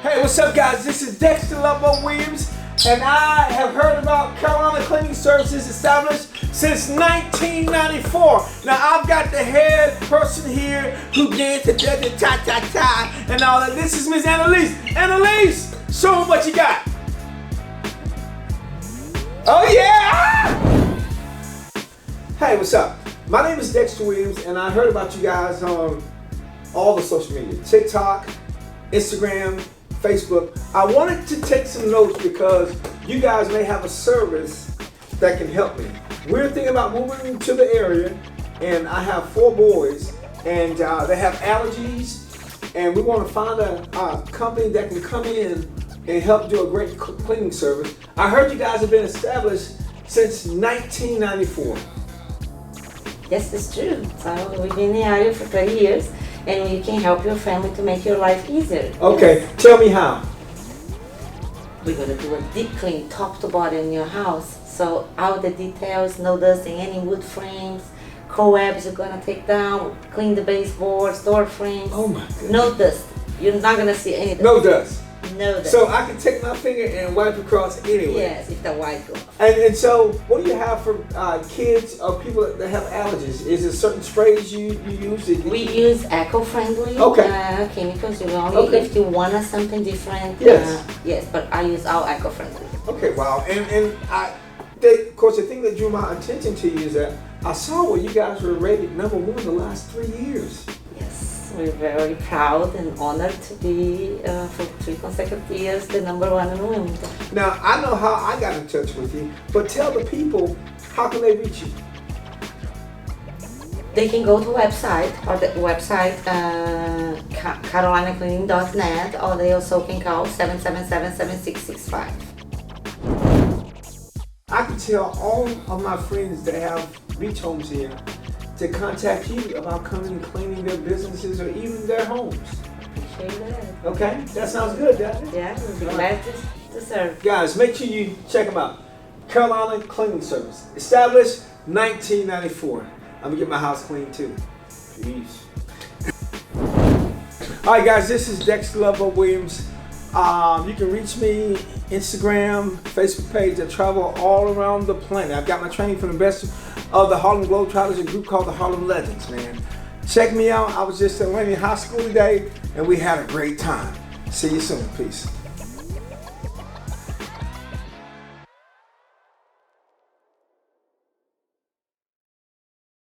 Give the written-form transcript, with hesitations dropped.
Hey, what's up, guys? This is Dexter Loveboat Williams, and I have heard about Carolina Cleaning Services established since 1994. Now, I've got the head person here who gets the ta-ta-ta and all that. This is Miss Aneliese. Aneliese, show them what you got. Oh, yeah! Hey, what's up? My name is Dexter Williams, and I heard about you guys on all the social media, TikTok, Instagram, Facebook. I wanted to take some notes because you guys may have a service that can help me. We're thinking about moving to the area, and I have 4 boys, and they have allergies, and we want to find a company that can come in and help do a great cleaning service. I heard you guys have been established since 1994. Yes, it's true. So we've been in the area for 30 years. And we can help your family to make your life easier. Okay, yes. Tell me how. We're going to do a deep clean top to bottom in your house. So all the details, no dusting, any wood frames, cobwebs you're going to take down, clean the baseboards, door frames. Oh my goodness. No dust. You're not going to see any dust. No dust. No dust. So I can take my finger and wipe across anyway. Yes, if the white goes. And so what do you have for kids or people that have allergies? Is there certain sprays you use? We use eco-friendly chemicals. If you want something different. Yes. Yes, but I use all eco-friendly. Okay, wow. Of course, the thing that drew my attention to you is that I saw where you guys were rated #1 the last 3 years. Yes, we're very proud and honored to be for 3 consecutive years the #1 in Wilmington. Now, I know how I got in touch with you, but tell the people, how can they reach you? They can go to website, or the website carolinacleaning.net, or they also can call 777-7665. I can tell all of my friends that have beach homes here to contact you about coming and cleaning their businesses or even their homes. Appreciate that. Okay, that sounds good, doesn't it? Yeah, we'll be glad to serve. Guys, make sure you check them out. Carolina Cleaning Service, established 1994. I'm gonna get my house clean too. Peace. All right, guys, this is Dexter Loveboat Williams. You can reach me Instagram, Facebook page. I travel all around the planet. I've got my training from the best of the Harlem Globetrotters, a group called the Harlem Legends, man. Check me out. I was just in Laney High School today, and we had a great time. See you soon. Peace.